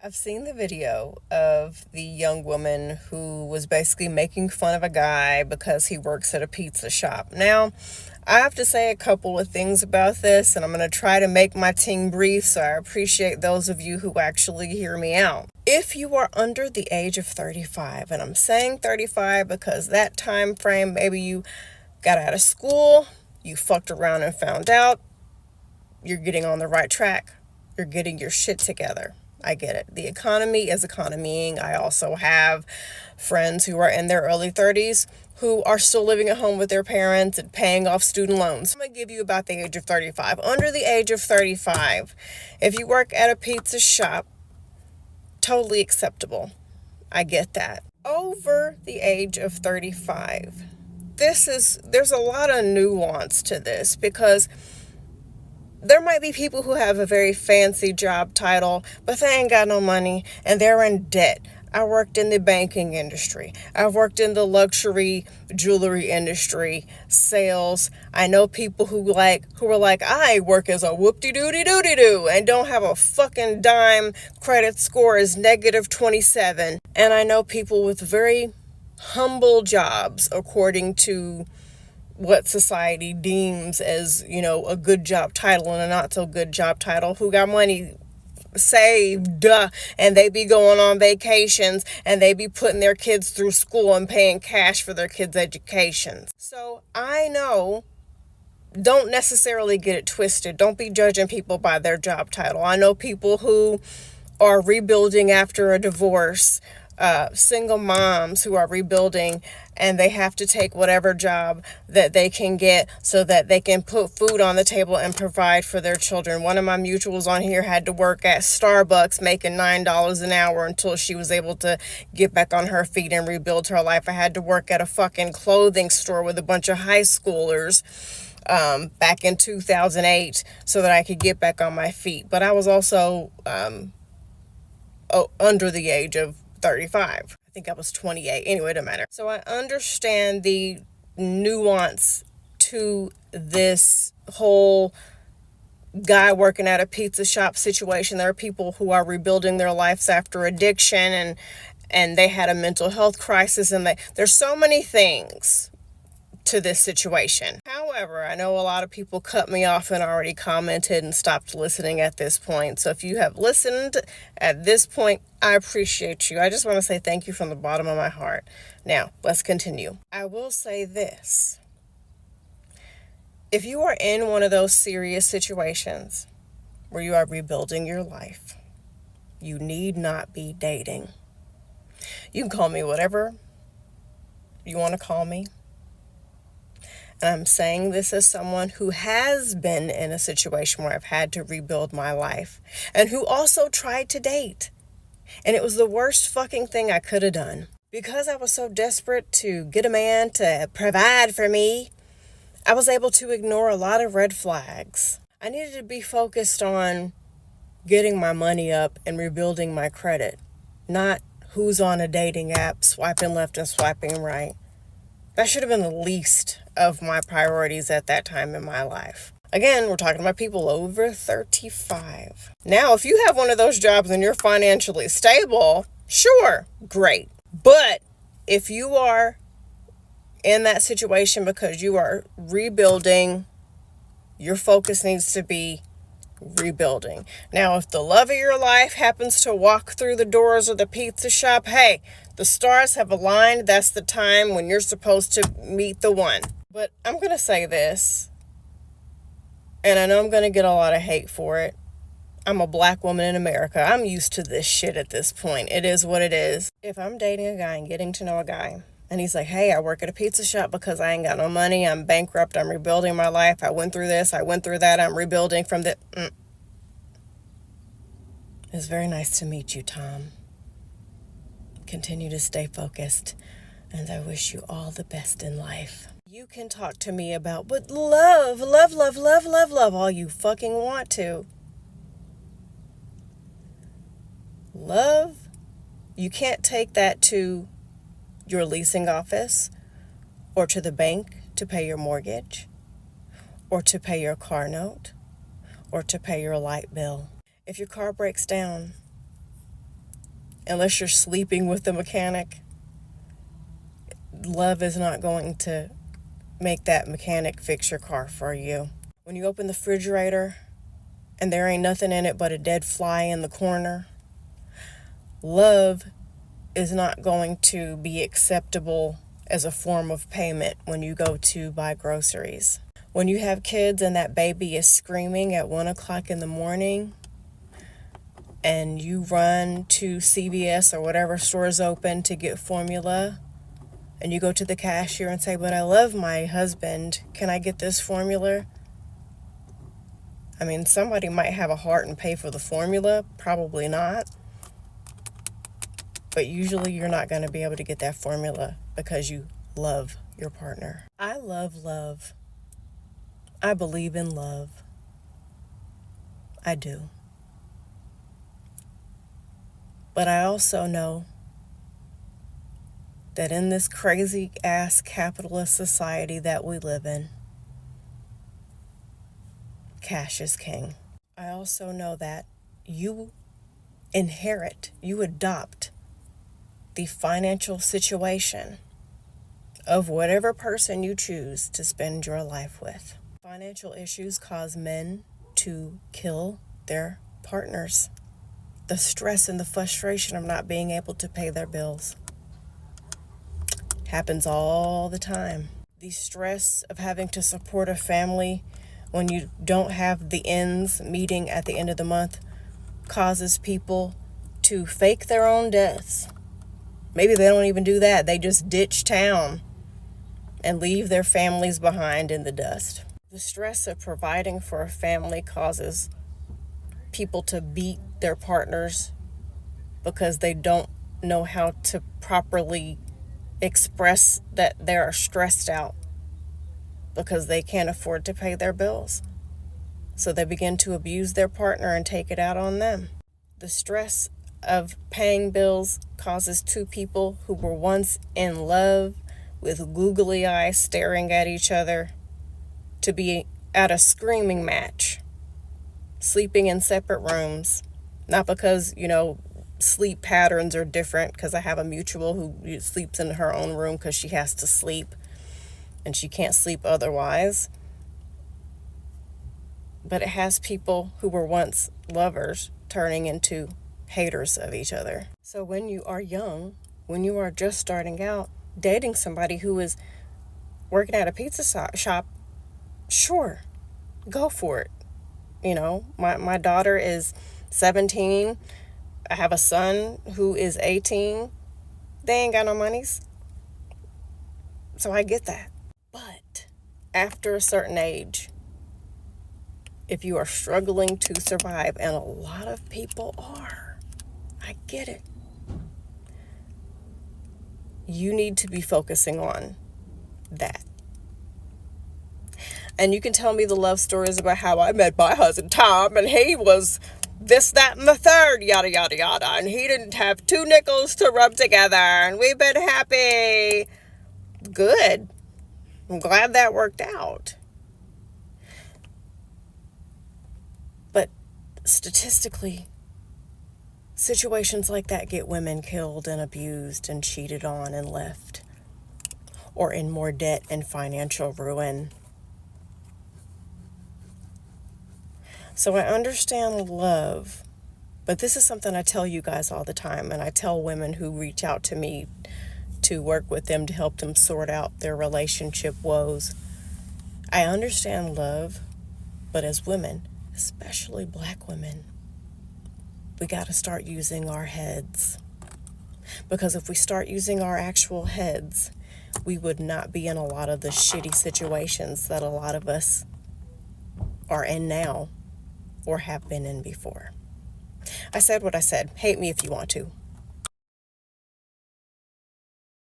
I've seen the video of the young woman who was basically making fun of a guy because he works at a pizza shop. Now, I have to say a couple of things about this, and I'm going to try to make my ting brief, so I appreciate those of you who actually hear me out. If you are under the age of 35, and I'm saying 35 because that time frame, maybe you got out of school, you fucked around and found out, you're getting on the right track, you're getting your shit together. I get it. The economy is economying. I also have friends who are in their early 30s who are still living at home with their parents and paying off student loans. I'm going to give you about the age of 35. Under the age of 35, if you work at a pizza shop, totally acceptable. I get that. Over the age of 35, there's a lot of nuance to this because there might be people who have a very fancy job title, but they ain't got no money and they're in debt. I worked in the banking industry. I've worked in the luxury jewelry industry, sales. I know people who are like, I work as a whoop-de-doo-de-doo-de-doo and don't have a fucking dime. Credit score is negative 27. And I know people with very humble jobs according to what society deems as, a good job title and a not so good job title, who got money saved and they be going on vacations and they be putting their kids through school and paying cash for their kids' educations. So I know, don't necessarily get it twisted. Don't be judging people by their job title. I know people who are rebuilding after a divorce, single moms who are rebuilding, and they have to take whatever job that they can get so that they can put food on the table and provide for their children. One of my mutuals on here had to work at Starbucks making $9 an hour until she was able to get back on her feet and rebuild her life. I had to work at a fucking clothing store with a bunch of high schoolers back in 2008 so that I could get back on my feet. But I was also under the age of 35. I think I was 28. Anyway, it doesn't matter. So I understand the nuance to this whole guy working at a pizza shop situation. There are people who are rebuilding their lives after addiction and they had a mental health crisis, and there's so many things to this situation. However, I know a lot of people cut me off and already commented and stopped listening at this point. So if you have listened at this point, I appreciate you. I just want to say thank you from the bottom of my heart. Now, let's continue. I will say this. If you are in one of those serious situations where you are rebuilding your life, you need not be dating. You can call me whatever you want to call me. And I'm saying this as someone who has been in a situation where I've had to rebuild my life and who also tried to date. And it was the worst fucking thing I could have done. Because I was so desperate to get a man to provide for me, I was able to ignore a lot of red flags. I needed to be focused on getting my money up and rebuilding my credit, not who's on a dating app, swiping left and swiping right. That should have been the least of my priorities at that time in my life. Again, we're talking about people over 35. Now, if you have one of those jobs and you're financially stable, sure, great. But if you are in that situation because you are rebuilding, your focus needs to be rebuilding. Now, if the love of your life happens to walk through the doors of the pizza shop, hey, the stars have aligned. That's the time when you're supposed to meet the one. But I'm going to say this, and I know I'm going to get a lot of hate for it. I'm a black woman in America. I'm used to this shit at this point. It is what it is. If I'm dating a guy and getting to know a guy, and he's like, hey, I work at a pizza shop because I ain't got no money. I'm bankrupt. I'm rebuilding my life. I went through this. I went through that. I'm rebuilding from the... It's very nice to meet you, Tom. Continue to stay focused, and I wish you all the best in life. You can talk to me about what love all you fucking want to. Love, you can't take that to your leasing office or to the bank to pay your mortgage or to pay your car note or to pay your light bill. If your car breaks down, unless you're sleeping with the mechanic, love is not going to make that mechanic fix your car for you. When you open the refrigerator and there ain't nothing in it but a dead fly in the corner, love is not going to be acceptable as a form of payment when you go to buy groceries. When you have kids and that baby is screaming at 1 o'clock in the morning and you run to CVS or whatever store is open to get formula, and you go to the cashier and say, but I love my husband, can I get this formula? I mean, somebody might have a heart and pay for the formula, probably not. But usually you're not going to be able to get that formula because you love your partner. I love love. I believe in love. I do. But I also know that in this crazy ass capitalist society that we live in, cash is king. I also know that you adopt the financial situation of whatever person you choose to spend your life with. Financial issues cause men to kill their partners. The stress and the frustration of not being able to pay their bills happens all the time. The stress of having to support a family when you don't have the ends meeting at the end of the month causes people to fake their own deaths. Maybe they don't even do that. They just ditch town and leave their families behind in the dust. The stress of providing for a family causes people to beat their partners because they don't know how to properly express that they are stressed out because they can't afford to pay their bills. So they begin to abuse their partner and take it out on them. The stress of paying bills causes two people who were once in love with googly eyes staring at each other to be at a screaming match, sleeping in separate rooms. Not because, sleep patterns are different, because I have a mutual who sleeps in her own room because she has to sleep and she can't sleep otherwise. But it has people who were once lovers turning into haters of each other. So when you are young, when you are just starting out, dating somebody who is working at a pizza shop, sure, go for it. My daughter is 17. I have a son who is 18. They ain't got no monies. So I get that. But after a certain age, if you are struggling to survive, and a lot of people are, I get it, you need to be focusing on that. And you can tell me the love stories about how I met my husband Tom and he was this, that, and the third, yada, yada, yada. And he didn't have two nickels to rub together and we've been happy. Good. I'm glad that worked out. But statistically, situations like that get women killed and abused and cheated on and left, or in more debt and financial ruin. So I understand love, but this is something I tell you guys all the time, and I tell women who reach out to me to work with them to help them sort out their relationship woes. I understand love, but as women, especially Black women, we got to start using our heads. Because if we start using our actual heads, we would not be in a lot of the shitty situations that a lot of us are in now or have been in before. I said what I said. Hate me if you want to.